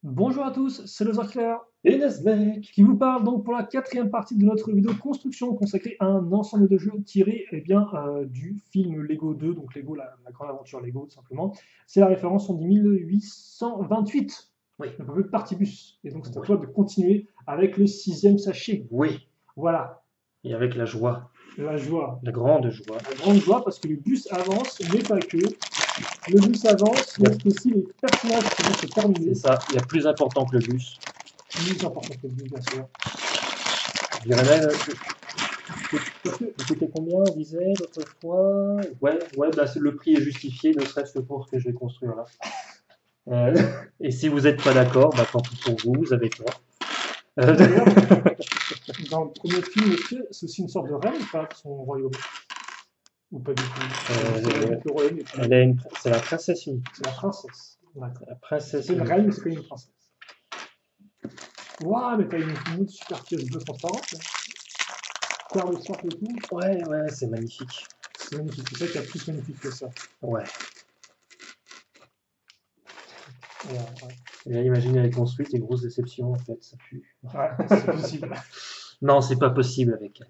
Bonjour à tous, c'est le Claire Et Nasdaq. qui vous parle donc pour la quatrième partie de notre vidéo construction consacrée à un ensemble de jeux tirés du film Lego 2, donc Lego, la grande aventure Lego tout simplement. C'est la référence, on dit 1828, Oui, le fameux Partibus. Et donc c'est à oui, toi de continuer avec le sixième sachet. oui. Voilà, Et avec la joie, la joie, la grande joie. la grande joie parce que le bus avance, mais pas que. Le bus avance, Il y mais a- c'est aussi les personnages qui vont se C'est terminer. ça, il y a plus important que le bus. Plus important que le bus, bien sûr. Je dirais même, c'était combien, on disait l'autre fois? Ouais, bah, le prix est justifié, ne serait-ce que pour ce que je vais construire là. Euh, et si vous n'êtes pas d'accord, bah, tant pis pour vous, vous avez tort. D'ailleurs, dans le premier film, est-ce que c'est aussi une sorte de reine ou pas, son royaume? Ou pas du tout? Euh, Le royaume est plus... c'est la princesse unique. C'est la princesse. D'accord. La C'est princesse pas une unique. reine, mais c'est quand même une princesse. Waouh, mais t'as une autre super pièce bleue transparente, là. Claire de cercle et tout. Ouais, c'est magnifique. C'est magnifique. C'est ça qui est plus magnifique que ça. Ouais. Ouais, ouais. Et là, imaginez avec construite et grosse déception, en fait, ça pue. Ouais, c'est possible. Non, c'est pas possible avec elle.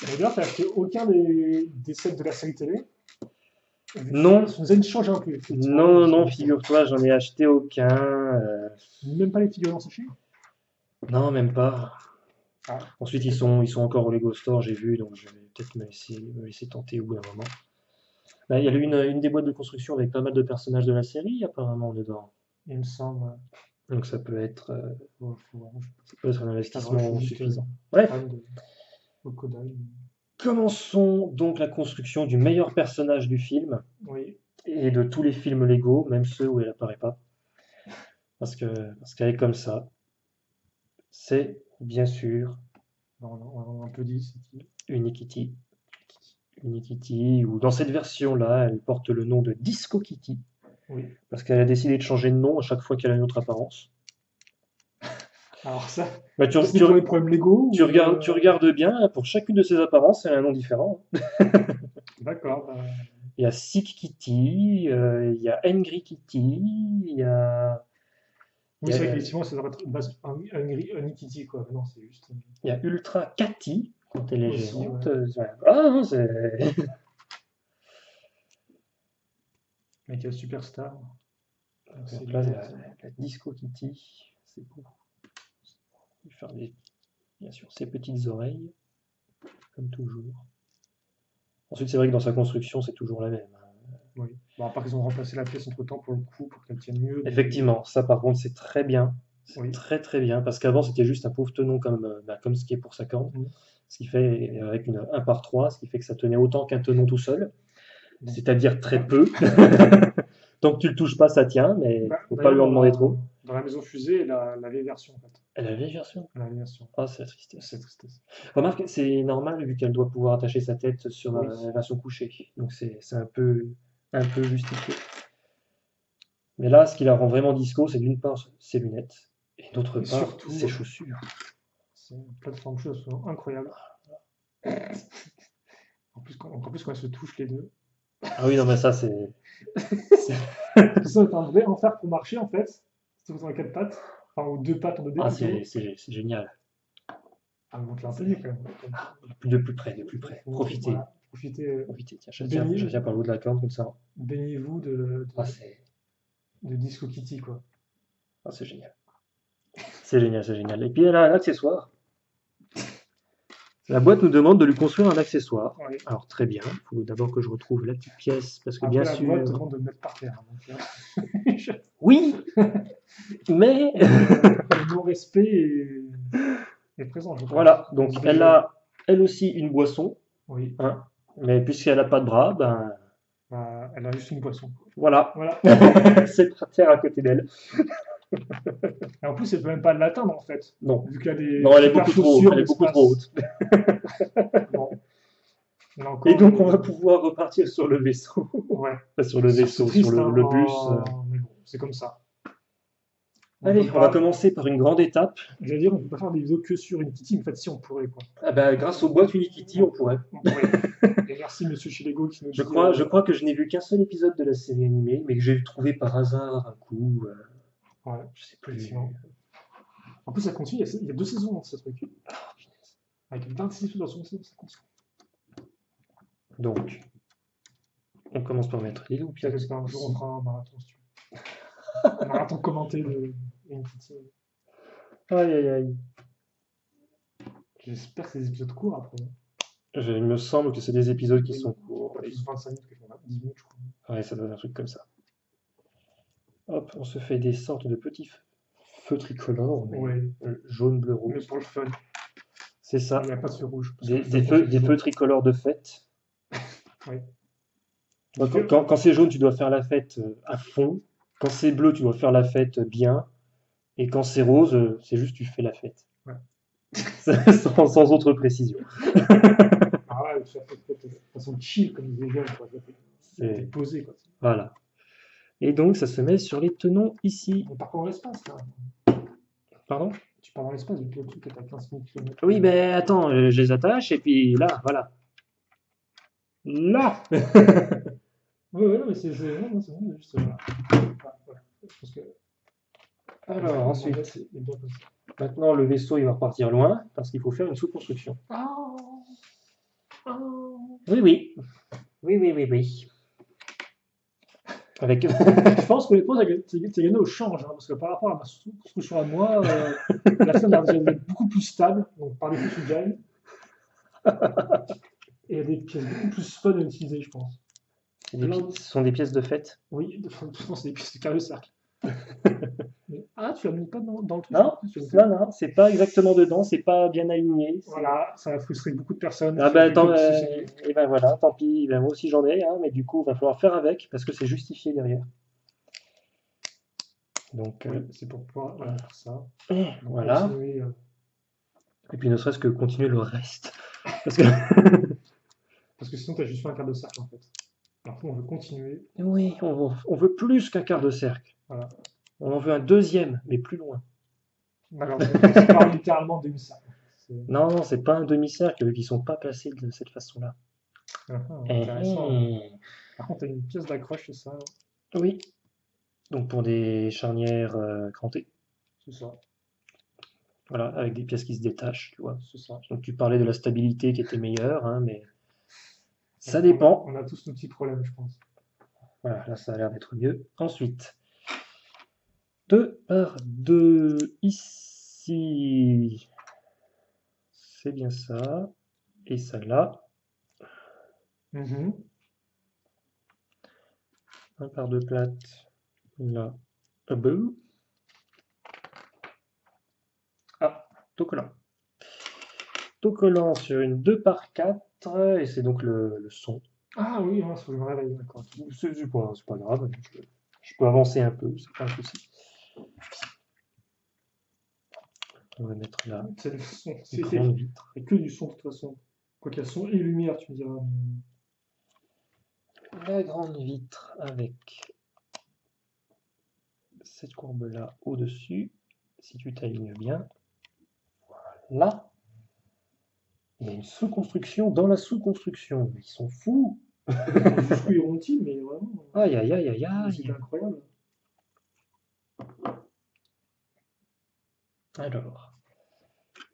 D'ailleurs, t'as acheté aucun des sets de la série télé? Non, Ça nous change un peu, effectivement. non, figure-toi, j'en ai acheté aucun. Même pas les figurines en sachet? Non, même pas. Ah, Ensuite, ils sont encore au Lego Store, j'ai vu, donc je vais peut-être me laisser tenter au bout d'un moment. Là, il y a une des boîtes de construction avec pas mal de personnages de la série, apparemment, dedans. il me semble. Donc ça peut être, ça peut être un Je t'avoue, je investissement suis juste suffisant. Bref, fan de Crocodile. commençons donc la construction du meilleur personnage du film Oui. et de tous les films Lego, même ceux où elle apparaît pas. Parce qu'elle est comme ça. C'est bien sûr On a un peu dit, c'est qui? Unikitty. Unikitty, ou dans cette version-là, elle porte le nom de Disco Kitty, Oui. parce qu'elle a décidé de changer de nom à chaque fois qu'elle a une autre apparence. Alors ça, Bah, tu, c'est tu, pour les problèmes Lego tu ou regardes, tu regardes bien, pour chacune de ses apparences, elle a un nom différent. D'accord. Il y a Sick Kitty, il y a Angry Kitty, il Oui, y c'est vrai a, qu'effectivement, ça devrait être un Nikiti, quoi. Non, c'est juste. il y a Ultra Catty, quand elle est Aussi, géante. ouais. Ah, non, c'est... Avec la Superstar. Donc, c'est Donc là, lunettes. la Disco Kitty, c'est beau. Je vais faire bien sûr ses petites oreilles, comme toujours. Ensuite, c'est vrai que dans sa construction, c'est toujours la même, hein. Oui. Bon, à part qu'ils ont remplacé la pièce entre temps pour le coup, pour qu'elle tienne mieux. Effectivement, ça par contre, c'est très bien. C'est Oui. très très bien, parce qu'avant, c'était juste un pauvre tenon comme ce qui est pour sa corne. Mhm. Ce qui fait, avec une 1 par 3, ce qui fait que ça tenait autant qu'un tenon tout seul. Donc, C'est-à-dire très bah, peu. Tant que tu le touches pas, ça tient, mais faut pas d'ailleurs, lui en demander trop. dans la maison fusée, la vieille version, en fait. Elle a la vieille version. La vieille version. Ah, c'est la C'est tristesse. tristesse. Remarque, c'est normal vu qu'elle doit pouvoir attacher sa tête sur Oui. la version couchée. Donc c'est un peu justifié. Mais là, ce qui la rend vraiment disco, c'est d'une part ses lunettes et d'autre Et part surtout, ses chaussures. c'est une plateforme de jeu absolument incroyable. En plus, quand elles se touchent les deux. Ah oui, non, mais ça, c'est. Ça, c'est un vrai enfer pour marcher, en fait. Si vous avez quatre pattes. Enfin, ou deux pattes en 2D Ah, plutôt. c'est génial. Ah, mais monte un peu mieux quand même. De plus près, de plus près. Profitez. Voilà. Profitez. Profitez. Tiens, Baignez- je tiens par le haut de la corde comme ça. Baignez-vous Ah, c'est de Disco Kitty, quoi. ah, c'est génial. C'est génial, c'est génial. Et puis elle a un accessoire. La boîte nous demande de lui construire un accessoire. Ouais. Alors très bien, il faut d'abord que je retrouve la petite pièce, parce que Après, bien la boîte sûr... demande de le mettre par terre, hein. Oui, mais... Le non-respect est présent, je pense. Voilà, donc elle a elle aussi une boisson, Oui. hein, mais puisqu'elle n'a pas de bras, ben Bah, elle a juste une boisson. voilà, Voilà. c'est par terre à côté d'elle. Et en plus, elle peut même pas l'atteindre, en fait. Non, Vu qu'elle a des non, elle est super beaucoup trop, chaussures elle est beaucoup d'espace. trop haute. Bon. Là encore, Et donc on va pouvoir repartir sur le vaisseau, ouais. Enfin, sur le vaisseau, C'est triste, sur hein, le bus. mais bon, c'est comme ça. Allez, on va commencer par une grande étape. J'allais dire, on peut pas faire des vidéos que sur une Kitty, mais en fait, si on pourrait, quoi. Ah ben, grâce aux boîtes Unikitty, on pourrait. On pourrait. Et merci, monsieur chez Lego, qui nous dit. Je crois que je n'ai vu qu'un seul épisode de la série animée, mais que j'ai trouvé par hasard un coup. Ouais, Je sais plus. effectivement. En plus, ça continue, il y a 2 saisons dans ce truc. Ah, punaise. Avec 26 épisodes dans son saison, ça continue. Donc, on commence par mettre les Peut-être loupiottes qu'un jour, on ici. fera un marathon, si tu veux. Un marathon commenté de une petite série. Aïe, aïe, aïe. J'espère que c'est des épisodes courts après. Il me semble que c'est des épisodes qui Oui, sont courts. pas Oui. plus de 25 minutes, quelque chose, 10 minutes, je crois. Ouais, ça doit être un truc comme ça. Hop, on se fait des sortes de petits feux tricolores, mais Ouais, jaune, bleu, mais rose. pour le fun. C'est Il ça. n'y a pas de feu rouge. Parce que Des, le feu des rouge, feux, c'est des du feux jaune. tricolores de fête. Ouais. Moi, Du feu. quand c'est jaune, tu dois faire la fête à fond. Quand c'est bleu, tu dois faire la fête bien. Et quand c'est rose, c'est juste tu fais la fête. Ouais. Sans autre précision. Ah ouais, tu as fait de façon chill, comme ils disaient jeunes, quoi. T'es C'est- posé, quoi. Voilà. Et donc, ça se met sur les tenons ici. On part pas dans l'espace, là. Pardon? Tu pars dans l'espace, vu que le truc est à 15 000 km. Oui, ben attends, je les attache et puis là, voilà. Là! Ouais, ouais, non, mais non, non, c'est bon, juste. Voilà. Je pense que. Alors, ensuite, C'est bien comme ça. maintenant le vaisseau il va repartir loin parce qu'il faut faire une sous-construction. Ah, ah. Oui, oui. Oui, oui, oui, oui. Avec. Je pense que les pauses, c'est gagné au change, hein, parce que par rapport à ma construction à moi, la scène a déjà d'être beaucoup plus stable, donc par défaut, tu gagnes. Et il y a des pièces beaucoup plus fun à utiliser, je pense. Ce sont des pièces de fête. Oui, je pense que c'est des pièces de carré cercle. Ah, tu l'as mis pas dans le truc? Non, non, c'est pas exactement dedans, c'est pas bien aligné. Voilà, ça a frustré beaucoup de personnes. Ah qui ont ben, fait que positionner. et ben voilà, tant pis, ben moi aussi j'en ai, hein, mais du coup, il va falloir faire avec parce que c'est justifié derrière. Donc, Oui, c'est pour pouvoir faire ça. voilà. Continuer, Et puis ne serait-ce que continuer le reste. Parce que parce que sinon, tu as juste fait un quart de cercle en fait. Alors, nous, on veut continuer. oui, on veut plus qu'un quart de cercle. Voilà. On en veut un deuxième, mais plus loin. Alors, je parle littéralement demi-cercle. Non, non, c'est pas un demi-cercle, qui sont pas placés de cette façon-là. Intéressant. Par contre, tu as une pièce d'accroche, c'est ça? Oui. Donc pour des charnières crantées. C'est ça. Voilà, avec des pièces qui se détachent, tu vois. C'est ça. Donc tu parlais de la stabilité qui était meilleure, hein, mais ça dépend. On a tous nos petits problèmes, je pense. Voilà, là ça a l'air d'être mieux. Ensuite, 2 par 2 ici. C'est bien ça. Et ça là. 1 par 2 plates. Là. Abou. Ah, tout collant. Tout collant sur une 2 par 4. Et c'est donc le son. Ah oui, il faut que je me réveille, d'accord. C'est pas grave. Je peux avancer un peu, c'est pas un souci. On va mettre là C'est le son. une grande vitre. C'est que du son de toute façon. Quoi qu'il y a son et lumière, tu me diras. La grande vitre avec cette courbe là au-dessus. Si tu t'alignes bien. Voilà. Il y a une sous-construction dans la sous-construction. Ils sont fous. Jusqu'où iront-ils, mais vraiment. Aïe aïe aïe aïe C'est aïe. incroyable. Alors,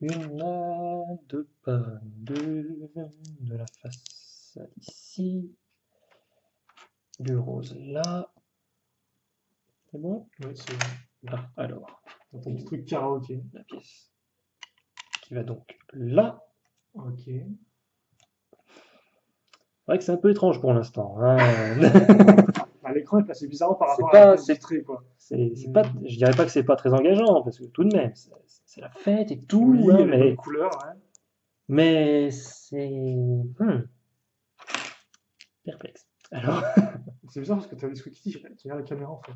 une là, 2 par 2 de la façade ici. Du rose là. C'est bon? Ouais, c'est Ah, alors, un petit truc karaoké. la pièce qui va donc là. Ok. C'est vrai que c'est un peu étrange pour l'instant, hein. Bah, l'écran est placé bizarrement par C'est rapport pas- à la pièce c'est- vitrée, quoi. C'est pas, je dirais pas que c'est pas très engageant, parce que tout de même, c'est la fête et tout, Oui, il y hein, a les bonnes couleurs, ouais. mais c'est perplexe. Alors, C'est bizarre parce que tu as des trucs ici, tu regardes la caméra en fait.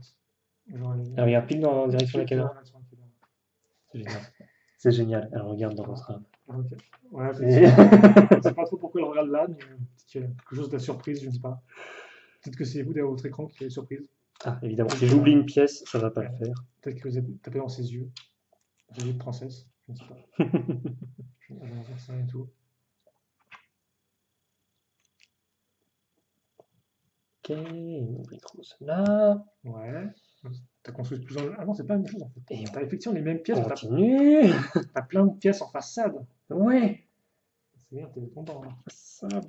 Genre, elle regarde pile dans la direction de la pile caméra. sur la caméra. C'est génial. C'est génial. Elle regarde dans votre âme. Ah, ok. Ouais, Et- je sais pas trop pourquoi elle regarde là, mais peut-être qu'il y a quelque chose de la surprise, je ne sais pas. Peut-être que c'est vous derrière votre écran qui est surprise. Ah, évidemment. Si j'oublie une pièce, ça va pas le faire. Peut-être que vous avez tapé dans ses yeux. Des yeux de princesse, je ne sais pas. Je n'en sais rien du tout. Ok, une brique rose là. Ouais. T'as construit plus en... Ah non, c'est pas la même chose en fait. Et T'as effectivement les mêmes pièces, on mais continue. t'as plein de pièces en façade. Ouais, C'est bien, t'es content là. sable.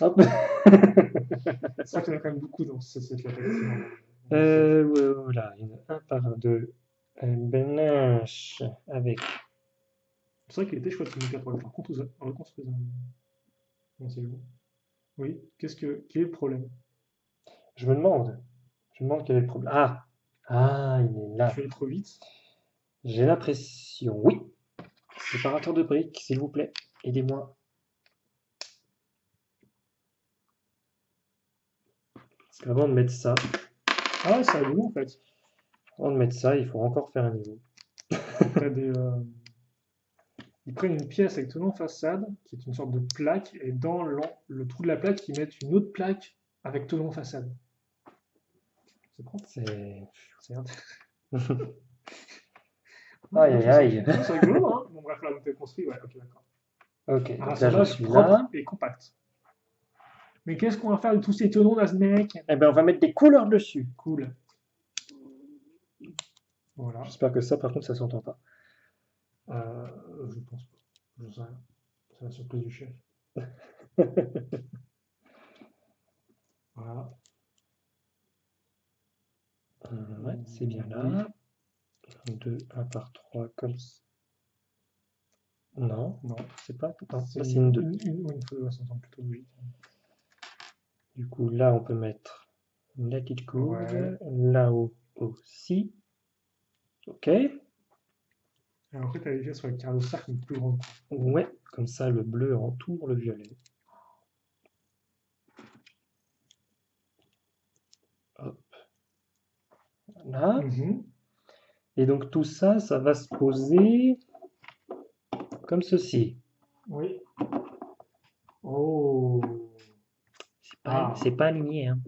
Hop. C'est vrai qu'il y en a quand même beaucoup dans ce set-là, effectivement. Voilà, une 1 par 2. Un benach avec. C'est vrai qu'il était chouette ce mec pour le faire reconstruire. Non, c'est bon. Oui, quel est le problème? Je me demande. Je me demande quel est le problème. Ah! Ah, il est là. Tu es allé trop vite. J'ai l'impression. Oui. Séparateur de briques, s'il vous plaît. Aidez-moi. Parce qu'avant de mettre ça, Ah, c'est rigolo en fait. il faut encore faire un niveau. T'as des, ils prennent une pièce avec tenant façade, qui est une sorte de plaque, et dans le trou de la plaque, ils mettent une autre plaque avec tenant façade. C'est propre. C'est. C'est Aïe, aïe, aïe. C'est rigolo, hein? Bon, bref, là, donc t'es construit, ouais, ok, d'accord. Ok, Un donc là, je assemblage suis propre là. et compact. Mais qu'est-ce qu'on va faire de tous ces tenons là, ce mec? Eh ben, on va mettre des couleurs dessus. Cool. Voilà. J'espère que ça, par contre, ça s'entend pas. Je pense pas. Je sais rien. C'est la surprise du chef. Voilà. Ouais, c'est bien là. 2, 1 par 3, comme ça. Non, Non. c'est pas. Non, C'est ça, c'est une 2. une fois, ouais, ça me semble plutôt logique. Du coup, là, on peut mettre la petite courbe. Ouais. Là-haut aussi. Ok. Et après, t'as les pièces sur le carré de cercle, mais plus grande. Ouais, comme ça, le bleu entoure le violet. Hop. Voilà. Et donc, tout ça, ça va se poser comme ceci. Oui. Oh. C'est pas aligné, hein.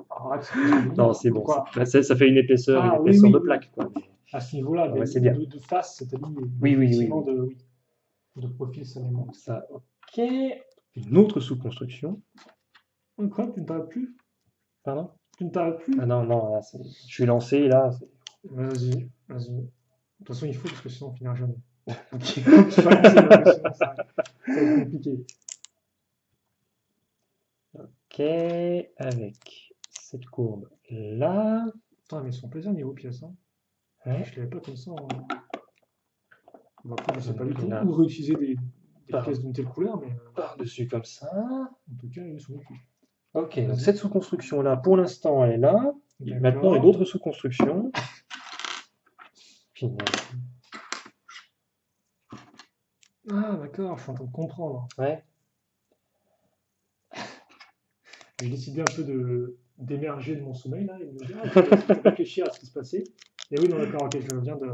Arrête, c'est pas Non, c'est bon. Pourquoi? Ça fait une épaisseur Oui, de oui. plaque, quoi. À ce niveau-là, Ouais, c'est bien. de face, c'est aligné. Oui, oui, Effectivement, oui. de profil, ça les manque. Ça, ok. Une autre sous-construction. Quoi, tu ne t'arrêtes plus? Pardon? Tu ne t'arrêtes plus? Ah non, non, là, je suis lancé, là. Vas-y, vas-y. De toute façon, il faut, parce que sinon, on finira jamais. Ok. Il faut que tu fasses, parce que sinon, ça va être compliqué. Ok, avec cette courbe là. Putain, mais ils sont plaisir niveau pièces, hein. Ouais. Je l'avais pas comme ça. Bon, après, je sais pas du tout Là, où réutiliser des Par- pièces d'une telle couleur, mais par-dessus comme ça. en tout cas, ils sont utiles. Ok, donc Vas-y. cette sous-construction là, pour l'instant, elle est là. Et D'accord. maintenant, une autre sous-construction. Final. Ah, d'accord, je suis en train de comprendre. Ouais. J'ai décidé un peu d'émerger de mon sommeil là et de me dire, de réfléchir à ce qui se passait. Et oui, non, d'accord, ok, je viens de.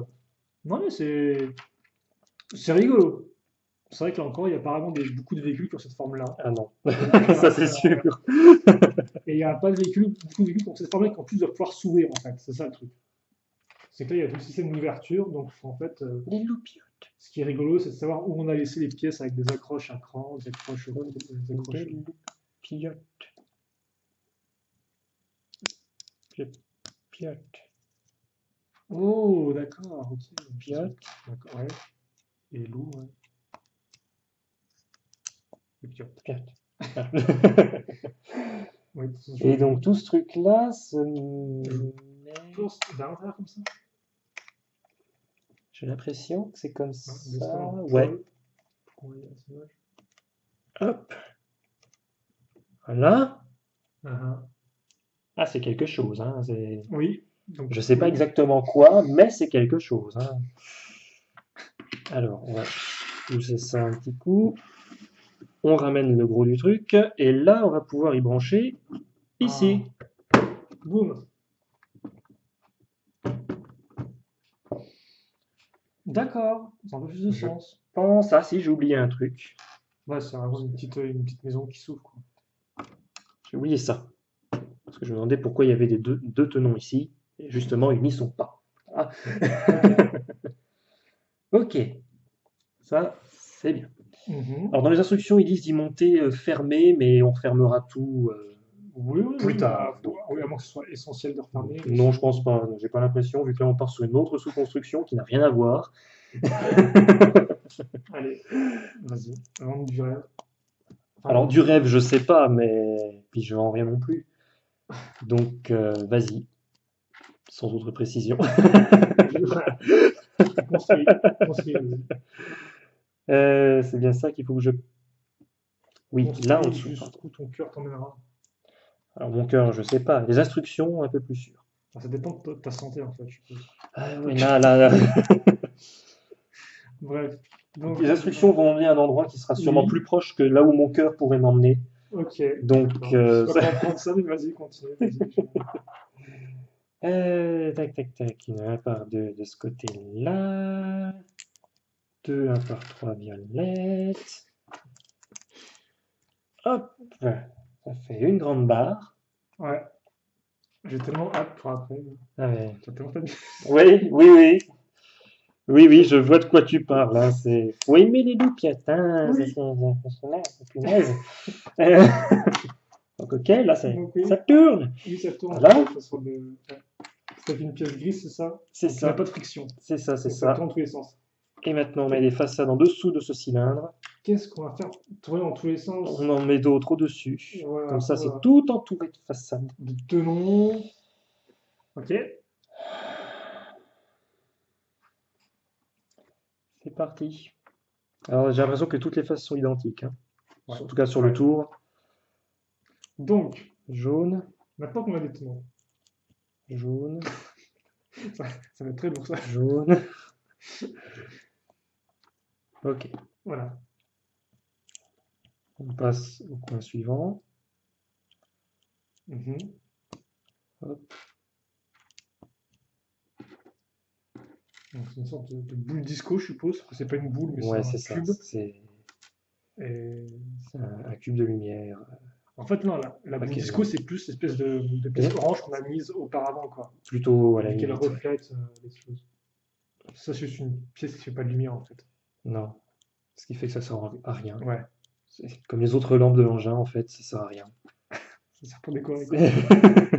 Non, mais c'est rigolo. C'est vrai que là encore, il y a apparemment beaucoup de véhicules qui ont cette forme-là. Ah non, ça c'est sûr. Et il n'y a pas beaucoup de véhicules qui ont cette forme-là qui en plus doivent pouvoir s'ouvrir en fait. C'est ça le truc. C'est que là, il y a tout le système d'ouverture. Donc en fait, Les loupiotes. ce qui est rigolo, c'est de savoir où on a laissé les pièces avec des accroches à cran, des accroches. Des loupiotes. Piote. Oh, d'accord, ok. Piote. D'accord, ouais. Et loup, ouais. Et piote. Piote. Oui, Et donc tout ce truc là se Vers l'intérieur comme ça. J'ai l'impression que c'est comme ça. Destin, Ouais. Oui, c'est dommage. Hop. Voilà. Uh-huh. Ah, c'est quelque chose, hein. Oui. Donc, Je sais pas exactement quoi, mais c'est quelque chose, hein. Alors, on va pousser ça un petit coup. On ramène le gros du truc. Et là, on va pouvoir y brancher ici. Boum. D'accord, ça a un peu plus de sens. Pense, ah si, j'ai oublié un truc. Ouais, c'est vraiment une petite maison qui s'ouvre, quoi. J'ai oublié ça. Parce que je me demandais pourquoi il y avait des deux tenons ici. Et justement, ils n'y sont pas. Ah. Ok. Ça, c'est bien. Alors dans les instructions, ils disent d'y monter fermé, mais on fermera tout Oui, oui, plus oui, tard. bah, Donc, oui, à moins que ce soit essentiel de refermer. Mais non, je pense pas. J'ai pas l'impression, vu que là on part sur une autre sous-construction qui n'a rien à voir. allez, vas-y, vendre du rêve. Enfin, Alors vendre du du rêve, je sais pas, mais puis je vends rien non plus. Donc vas-y, sans autre précision. Voilà. Construit, construit, vas-y. C'est bien ça qu'il faut que je. Oui, là en Construit dessous, pardon. jusqu'où ton cœur t'emmènera. Alors mon cœur, je sais pas. Les instructions, un peu plus sûres. Enfin, ça dépend de ta santé, en fait, je suppose. Ah ouais, là. Bref, donc, Les instructions vont m'emmener à un endroit qui sera sûrement oui, plus proche que là où mon cœur pourrait m'emmener. ok, Donc, d'accord. Je sais pas comment prendre ça, mais vas-y, continue. Vas-y, tac, tac, tac. Une 1 par 2 de ce côté-là. 2 1 par 3 violettes. Hop, ça fait une grande barre. Ouais, j'ai tellement hâte pour après. Ah ouais. T'as tellement fait de- Oui, oui, oui. Oui, oui, je vois de quoi tu parles. Hein. C'est... Faut aimer les loupiettes. Hein. Oui. C'est punaise. Euh, Donc, ok, là, Donc, oui, ça tourne. oui, ça tourne. Voilà. Ça sort de... ouais. Ça fait une pièce grise, c'est ça? C'est Donc, il n'y a ça. pas de friction. C'est ça, c'est Donc, ça ça. tourne dans tous les sens. Et maintenant, on met des façades en dessous de ce cylindre. Qu'est-ce qu'on va faire? Tourner dans tous les sens. On en met d'autres au-dessus. Voilà, Comme ça, c'est voilà. tout entouré de façades. De tenons. Ok. C'est parti. Alors, j'ai l'impression que toutes les faces sont identiques. Hein. Ouais. En tout cas, sur le Ouais. tour. Donc, Jaune, maintenant qu'on a des tenons, jaune, ça va être très lourd ça. jaune. Ok. Voilà. On passe au coin suivant. Mhm. Hop. Donc, c'est une sorte de boule disco, je suppose. Que c'est pas une boule, mais Ouais, c'est c'est un ça. cube. C'est Et... un cube de lumière. En fait, non, la boule Ok, disco, non. c'est plus l'espèce de pièce orange qu'on a mise auparavant, quoi. Plutôt à la Vu qu'elle limite. Ouais. reflète les choses. Ça, c'est juste une pièce qui fait pas de lumière, en fait. Non. Ce qui fait que ça sert à rien. Ouais, C'est comme les autres lampes de l'engin, en fait, ça sert à rien. ça sert pour décorer, quoi.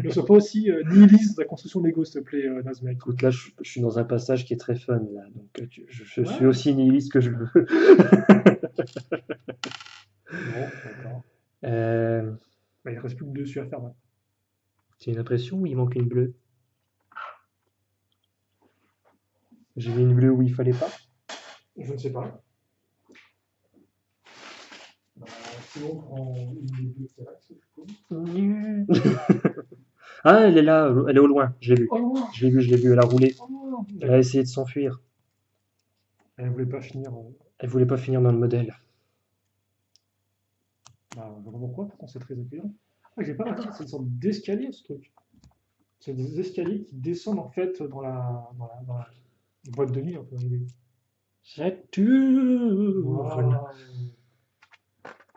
Ne sois pas aussi nihiliste de la construction Lego, s'il te plaît, Nazmec. Écoute, là, je suis dans un passage qui est très fun, là. Donc, je suis Ouais. aussi nihiliste que je veux. Bon, d'accord. Euh, Bah, il reste plus que dessus à faire, là. c'est une impression où il manque une bleue. J'ai mis une bleue où il fallait pas. Je ne sais pas. Bah, sinon, on prend une des deux T-Rex, je suppose. Ah, elle est là, elle est au loin. Je l'ai vue. Oh non! Je l'ai vue, elle a roulé. Oh non! Elle a essayé de s'enfuir. Elle voulait pas finir. Elle voulait pas finir dans le modèle. Bah, je sais pas pourquoi c'est très accueillant. Ah, j'ai pas remarqué, c'est une sorte d'escalier ce truc. C'est des escaliers qui descendent en fait dans la boîte de nuit un peu. Ça tourne. Voilà.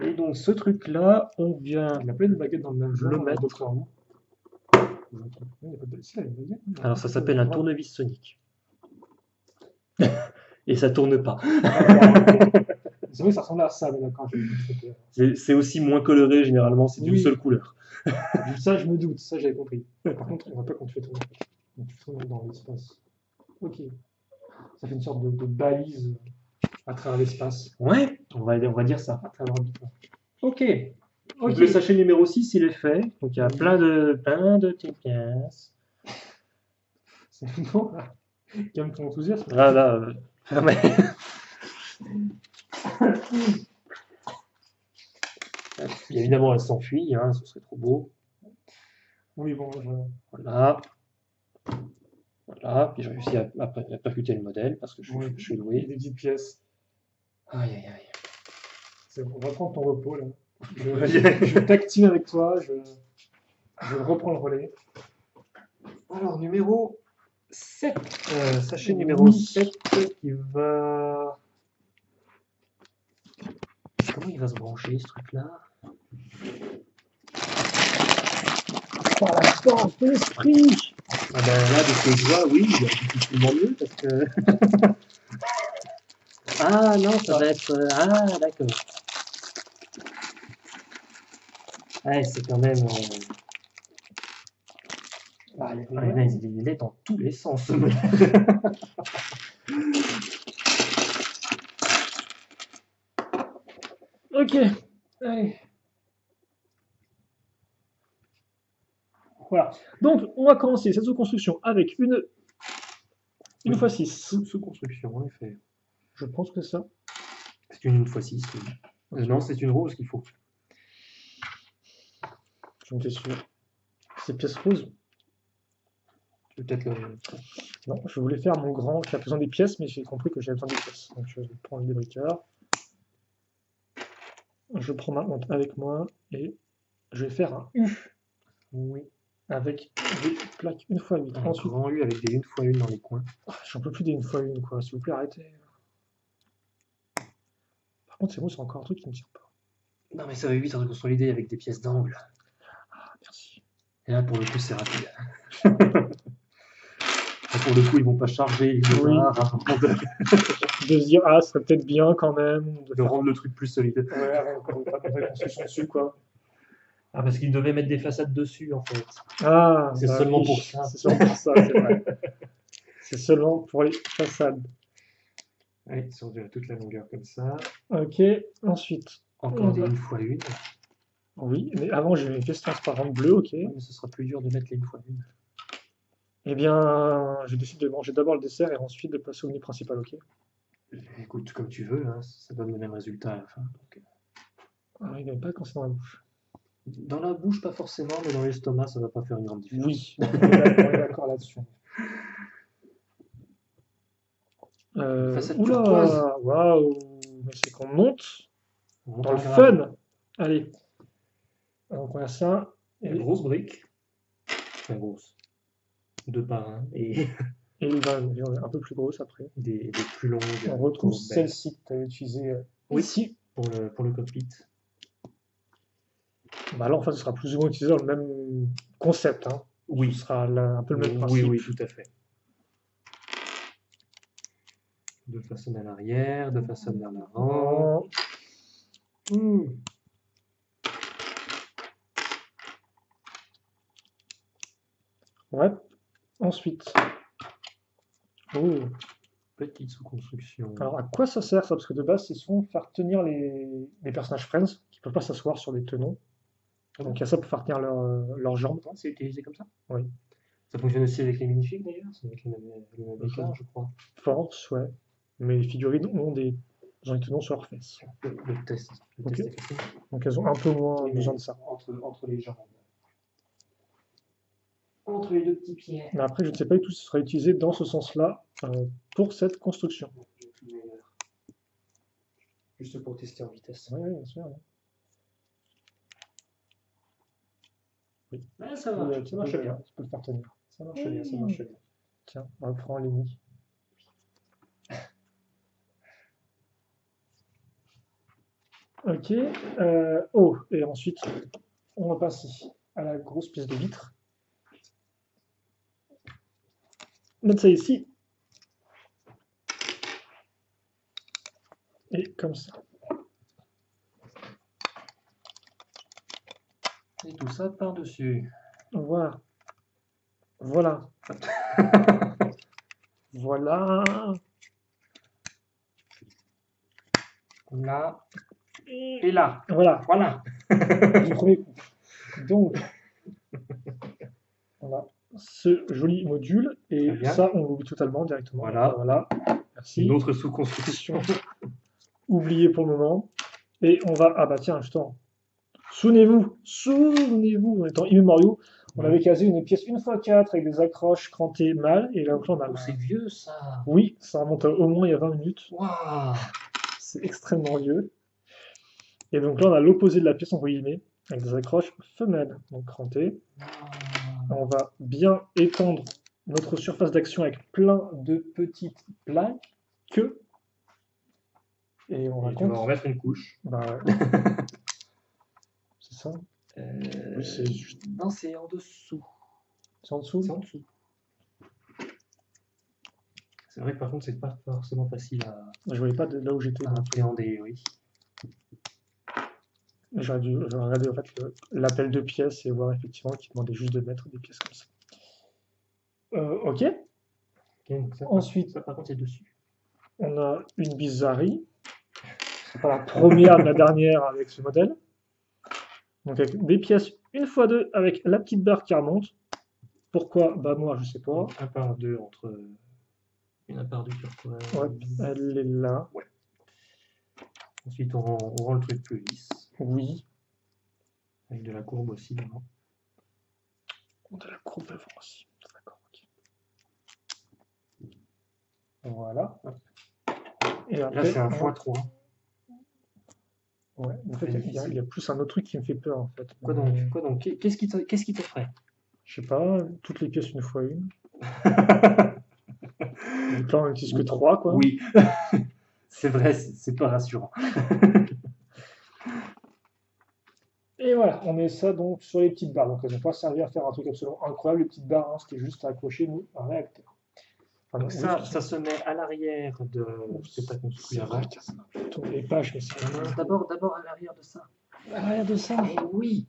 Et donc, ce truc-là, on vient Il y a pas une baguette dans le même genre, le mettre. Doctor Who. Je me trompe. Il y a pas de- si, il y a une baguette. Alors, ça s'appelle un tournevis sonique. Et ça tourne pas. C'est vrai que ça ressemble à ça, mais d'accord. C'est aussi moins coloré, généralement, c'est d'une Oui. seule couleur. Ça, je me doute, ça j'avais compris. Par contre, on voit pas quand tu fais tourner. Donc, tu tournes dans l'espace. Ok. Ça fait une sorte de balise à travers l'espace. Ouais, on va dire ça. À travers l'habitant. Ok. Ok. Donc, le sachet numéro 6, il est fait. Donc, il y a plein de petites pièces. C'est bon, là. Calme ton enthousiasme. Ah là, ah, mais- Puis, évidemment, elle s'enfuit, hein, ce serait trop beau. Oui, bon, Voilà. Voilà. Puis, j'ai réussi à percuter le modèle parce que je oui, suis il y a doué. des petites pièces. Aïe, aïe, aïe. C'est bon, on va prendre ton repos là. Je t'active avec toi, je reprends le relais. Alors, numéro 7. Sachet numéro Oui. 7 qui va. Comment il va se brancher ce truc-là? Par la force de l'esprit. Ah ben là, de ce que je vois, oui, il y a difficilement mieux parce que. Ah non, ça va être. Ah, d'accord. Ouais, c'est quand même. Ah, il y Ah, avait- il est dans tous les sens, ce modèle. Ok, allez. Voilà. Donc, on va commencer cette sous-construction avec une Oui. x6. Sous construction, en effet. Je pense que ça. C'est une x6. Oui. Ok. Non, c'est une rose qu'il faut. J'en étais sûr. C'est pièce rose. Peut-être le. Non, je voulais faire mon grand qui a besoin des pièces, mais j'ai compris que j'avais besoin des pièces. Donc, je vais prendre le débriqueur. Je prends ma honte avec moi et je vais faire un U Oui. avec des plaques 1x8. Un Ensuite, grand U avec des 1x1 dans les coins. j'en peux plus des 1x1, quoi. S'il vous plaît, arrêtez. Par contre, c'est bon, c'est encore un truc qui ne tire pas. Non, mais ça va vite consolider avec des pièces d'angle. Ah, merci. Et là, pour le coup, c'est rapide. Là, pour le coup, ils vont pas charger les Oui. barres avant De se dire, ah, ce serait peut-être bien quand même de de faire. rendre le truc plus solide. Ouais, avant qu'on ait pas de vraie construction dessus, quoi. Ah, parce qu'ils devaient mettre des façades dessus, en fait. Ah, C'est bah seulement oui, pour ça. C'est seulement pour ça, c'est vrai. C'est seulement pour les façades. Oui, sur toute la longueur comme ça. Ok, ensuite. Encore on des va- 1x1. Oui, mais avant, j'ai une pièce transparente bleue, ok. Ouais, mais ce sera plus dur de mettre les 1x1. Eh bien, je décide de manger d'abord le dessert et ensuite de passer au menu principal, ok. Écoute, comme tu veux, hein, ça donne le même résultat à la fin. Donc, Ah, il n'aime pas quand c'est dans la bouche. dans la bouche, pas forcément, mais dans l'estomac, ça va pas faire une grande différence. Oui, on est d'accord là-dessus. Façade turquoise. Oula, waouh, mais c'est qu'on monte On dans le grave. fun. Allez, donc on a ça. Une grosse brique. Enfin, grosse. 2 par 1. Et Et il va un peu plus grosse après. des plus longues. On retrouve pour belles. celle-ci que tu avais utilisée Oui. ici. Pour le cockpit. Bah là, en fait, ce sera plus ou moins utilisé dans le même concept. Hein. Oui. Ce sera là, un peu le même Oui, principe. oui, tout à fait. De façade à l'arrière, de façade vers l'avant. Ouais. Ensuite. Oh. Petite sous-construction. Alors, à quoi ça sert ça? Parce que de base, c'est souvent faire tenir les personnages Friends qui ne peuvent pas s'asseoir sur des tenons. Donc, il y a ça pour faire tenir leurs jambes. C'est utilisé comme ça? Oui. Ça fonctionne aussi avec les minifigs d'ailleurs? C'est avec le même écart, je crois. Force, ouais. Mais les figurines ont des tenons sur leurs fesses. Le test. Le Ok. test est facile. Donc, elles ont un peu moins Oui, mais besoin de ça. Entre les jambes. Entre les deux petits pieds. Mais après, je ne sais pas du tout si ce sera utilisé dans ce sens-là pour cette construction. Juste pour tester en vitesse. Oui, bien sûr. Ouais. Oui. Ah, ça Oui, marche. ça marche bien, tu peux le faire tenir. Ça marche bien, ça marche bien. Tiens, on reprend Lenny. Ok. Oh, et ensuite, on va passer à la grosse pièce de vitre. Mettre ça ici. Et comme ça. Et tout ça par-dessus. Voilà. Voilà. Voilà. Là. Et là. Voilà. Voilà. Du premier coup. Donc, on a ce joli module. Et Très bien. ça, on l'oublie totalement directement. Voilà. Voilà. Merci. Une autre sous-construction. Oublié pour le moment. Et on va. Ah bah tiens, justement. Souvenez-vous, en étant immémoriaux, on avait casé une pièce 1x4 avec des accroches crantées mâles. Et là, on a. Oh, c'est vieux ça. Oui, ça remonte au moins il y a 20 minutes. Waouh. C'est extrêmement vieux. Et donc là, on a l'opposé de la pièce, entre guillemets, avec des accroches femelles, donc crantées. On va bien étendre notre surface d'action avec plein de petites plaques. Et on Et tu raconte. vas en remettre une couche. Bah, c'est ça. Oui, c'est juste. Non, c'est en dessous. C'est en dessous. C'est en dessous. C'est vrai que par contre, c'est pas forcément facile à Je voyais pas de là où j'étais. appréhender, oui. J'aurais dû regarder en fait l'appel de pièces et voir effectivement qu'il demandait juste de mettre des pièces comme ça. Ok. Ok, donc ça, Ensuite, ça, par contre, c'est dessus. on a une bizarrerie. C'est pas la première, mais la dernière avec ce modèle. Donc avec des pièces une fois deux avec la petite barre qui remonte. Pourquoi? Bah moi je sais pas. Donc, un par deux entre une part du turquoise. Ouais, elle est là. Ouais. Ensuite, on rend le truc plus lisse, Oui. avec de la courbe aussi devant. On a la courbe devant aussi. D'accord. Ok. Voilà. Et Là, après, je fais un x3. ouais, en fait, il y a plus un autre truc qui me fait peur en fait. Quoi donc? Quoi donc? Qu'est-ce qui t'effraie? Je sais pas, toutes les pièces une fois une. Les plans n'existent que trois quoi. Oui, c'est vrai, c'est pas rassurant. Et voilà, on met ça donc sur les petites barres. Donc elles n'ont pas servi à faire un truc absolument incroyable, les petites barres, hein, c'était juste à accrocher nous un réacteur. Enfin, Donc oui, ça se met à l'arrière de ce que tu as construit c'est avant. vrai, tiens, ça m'a fait tourner les pages, mais c'est Non, d'abord à l'arrière de ça. à l'arrière de ça. Eh oui!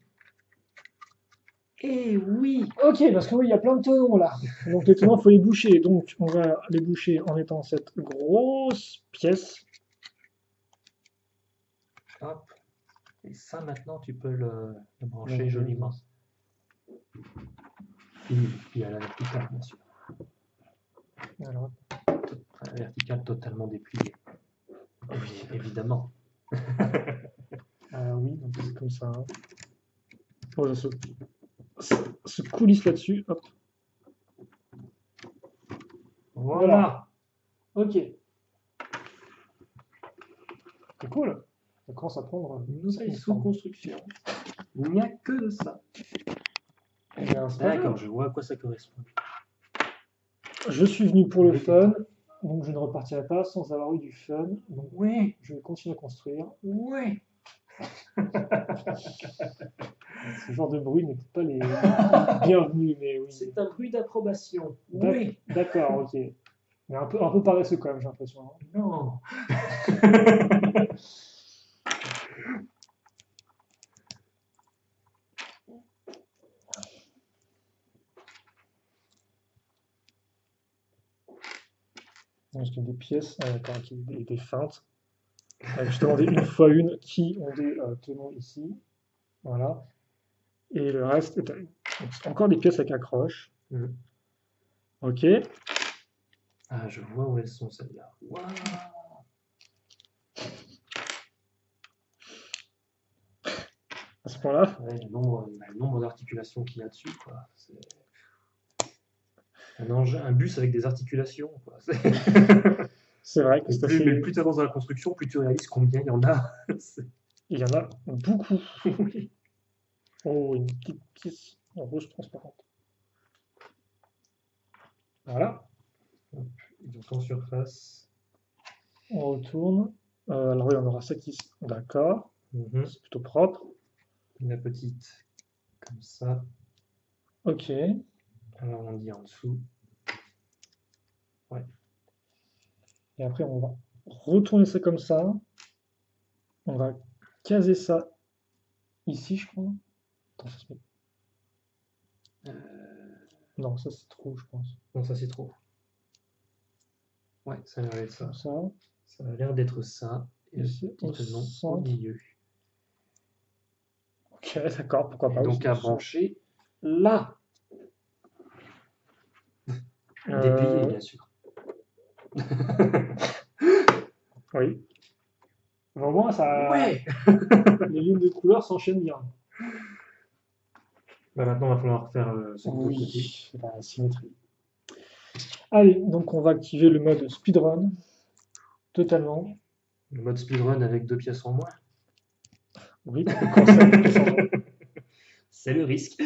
Eh oui! Ok, parce que oui, il y a plein de tenons là. Donc les tenons, il faut les boucher. Donc on va les boucher en mettant cette grosse pièce. Hop. Et ça, maintenant, tu peux le brancher Donc, joliment. Puis à la verticale, bien sûr. alors, À la verticale totalement dépliée. Oui, évidemment. ah oui, donc c'est comme ça. Hein. Oh, se coulisse là-dessus. Hop. Voilà. Ok. C'est cool. Ça commence à prendre Une nouvelle une forme. sous-construction. Il n'y a que de ça. Eh bien, c'est pas D'accord, mal. je vois à quoi ça correspond. Je suis venu pour le Oui. fun, donc je ne repartirai pas sans avoir eu du fun. Donc Ouais, je vais continuer à construire. ouais. Ce genre de bruit n'est pas les bienvenus, mais oui. C'est un bruit d'approbation. D'ac- Oui. D'accord, ok. Mais un peu paresseux quand même, j'ai l'impression. Hein. Non. Parce qu'il y a des pièces, d'accord, ok, des feintes. Je demandais une fois une qui ont des tenons ici. Voilà. Et le reste, donc, encore des pièces avec accroche. Mhm. Ok. Ah, je vois où elles sont celles-là. Waouh. À ce point-là. Ouais, le nombre d'articulations qu'il y a dessus, quoi. C'est un bus avec des articulations, quoi. C'est vrai que Et ça plus, mais fait. plus tu avances dans la construction, plus tu réalises combien il y en a. Il y en a beaucoup. Oui. Oh, une petite pièce en rouge transparente. Voilà. Et donc en surface. On retourne. Alors oui, on aura ça qui. D'accord. Mhm. C'est plutôt propre. La petite, comme ça. Ok. Alors on dit en dessous. Ouais. Et après, on va retourner ça comme ça. On va caser ça ici, je crois. Attends, ça se met. Non, ça c'est trop, je pense. Non, ça c'est trop. Ouais, ça a l'air d'être ça. Comme ça. Ça a l'air d'être ça. Et le Ici, au petit nom au centre. milieu. Ok, d'accord, pourquoi Et pas. donc à brancher là. Déplié, bien sûr. Oui. Vraiment, ça. Ouais. Les lignes de couleur s'enchaînent bien. Bah maintenant, il va falloir faire ce côté. Oui, la symétrie. Allez, donc on va activer le mode speedrun. Totalement. Le mode speedrun avec 2 pièces en moins. Oui, quand ça a deux pièces en moins. C'est le risque.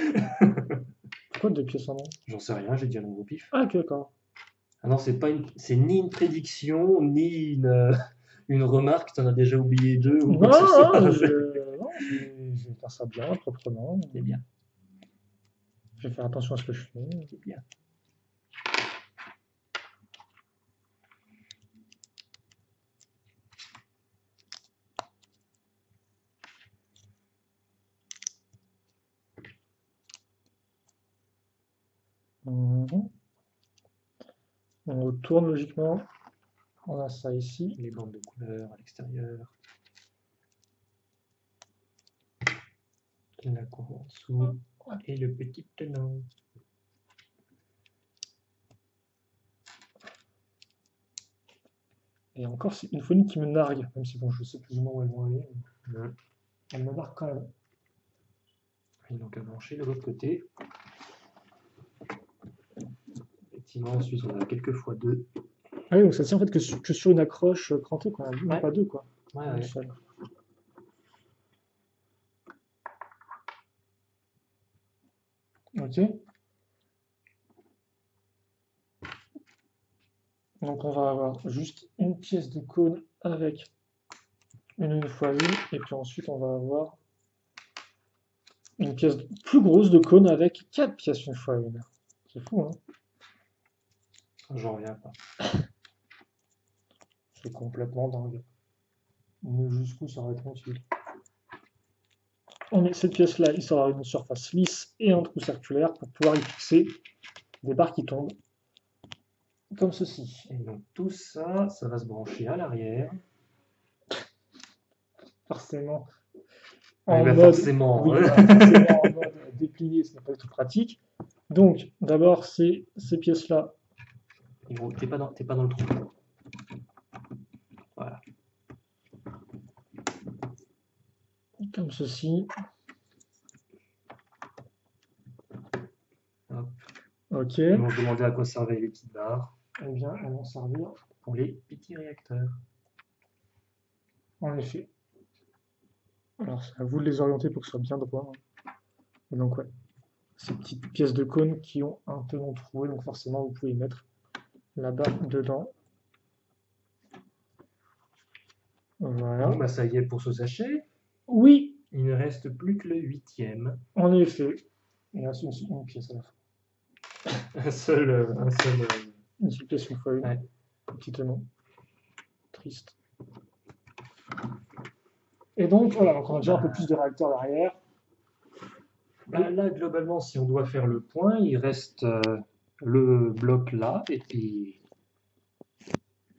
Pourquoi deux pièces en moins? J'en sais rien, j'ai dit un nombre au pif. Ah, ok, d'accord. Ah non, c'est ni une prédiction, ni une remarque, tu en as déjà oublié deux ou quoi Non, que ce soit. non, je vais faire ça bien, proprement. C'est bien, Je vais faire attention à ce que je fais. c'est bien. Mhm. On tourne logiquement. On a ça ici. Les bandes de couleurs à l'extérieur. La cour en dessous. Et le petit tenant. Et encore, c'est une phonie qui me nargue, même si bon, je sais plus ou moins où elles vont aller. Ouais. Elle me nargue quand même. Et donc à brancher de l'autre côté. Effectivement, ensuite on a quelques fois deux. Ah oui, donc ça tient en fait que sur une accroche crantée, quoi. Ouais. Pas deux, quoi. Ouais, Une ouais. seule. Ok. Donc on va avoir juste une pièce de cône avec une fois une, et puis ensuite on va avoir une pièce plus grosse de cône avec 4 pièces une fois une. C'est fou, hein? J'en reviens pas. C'est complètement dingue. Mais jusqu'où ça va être utile? On met cette pièce-là, il sera une surface lisse et un trou circulaire pour pouvoir y fixer des barres qui tombent. Comme ceci. Et donc tout ça, ça va se brancher à l'arrière. Forcément. Eh ben, mode, forcément, oui, hein. voilà, forcément en mode déplié, ce n'est pas du tout pratique. Donc, d'abord, c'est ces pièces-là. Et gros, t'es pas dans le trou. Voilà. Comme ceci. Hop. Ok. Ils vont se demander à quoi servaient les petites barres. Eh bien, elles vont servir, Pour les petits réacteurs. en effet. Alors, c'est à vous de les orienter pour que ce soit bien droit, hein. Et donc, ouais. Ces petites pièces de cône qui ont un tenon troué, donc forcément, vous pouvez mettre la barre dedans. Voilà. Bon, bah, ça y est pour ce sachet. Oui, Il ne reste plus que le 8e. en effet. Il reste une pièce à la fin. Un seul. Une seule pièce une fois une. Ouais. Petit tenon. Triste. Et donc, voilà, donc on a déjà un peu plus de réacteurs derrière. Bah, là, globalement, si on doit faire le point, il reste le bloc là, et puis,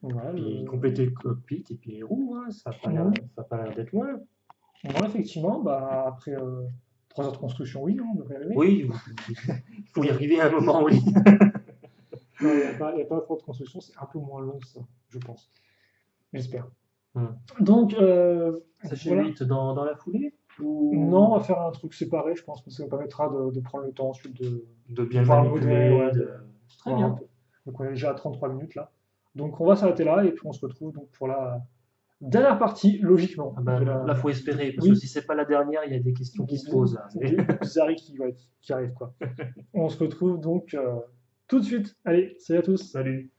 Voilà, compléter le cockpit, et puis les roues, hein, ça n'a pas l'air d'être loin. Non, effectivement, bah, après 3 heures de construction, oui, on devrait y arriver. Oui, il faut y arriver à un moment, oui. Il n'y a pas trop de construction, c'est un peu moins long que ça, je pense. J'espère. Donc, Sachet voilà. 8 dans la foulée ou... Non, on va faire un truc séparé, je pense que ça nous permettra de prendre le temps ensuite de bien le voir le manipuler. modèle, ouais, Très bien. Donc on est déjà à 33 minutes là. Donc on va s'arrêter là et puis on se retrouve donc pour la dernière partie, logiquement. Ah bah, là, faut espérer, parce Oui. que si c'est pas la dernière, il y a des questions qui se posent. Là. Des arrêts qui arrivent, quoi. On se retrouve donc tout de suite. Allez, salut à tous. Salut.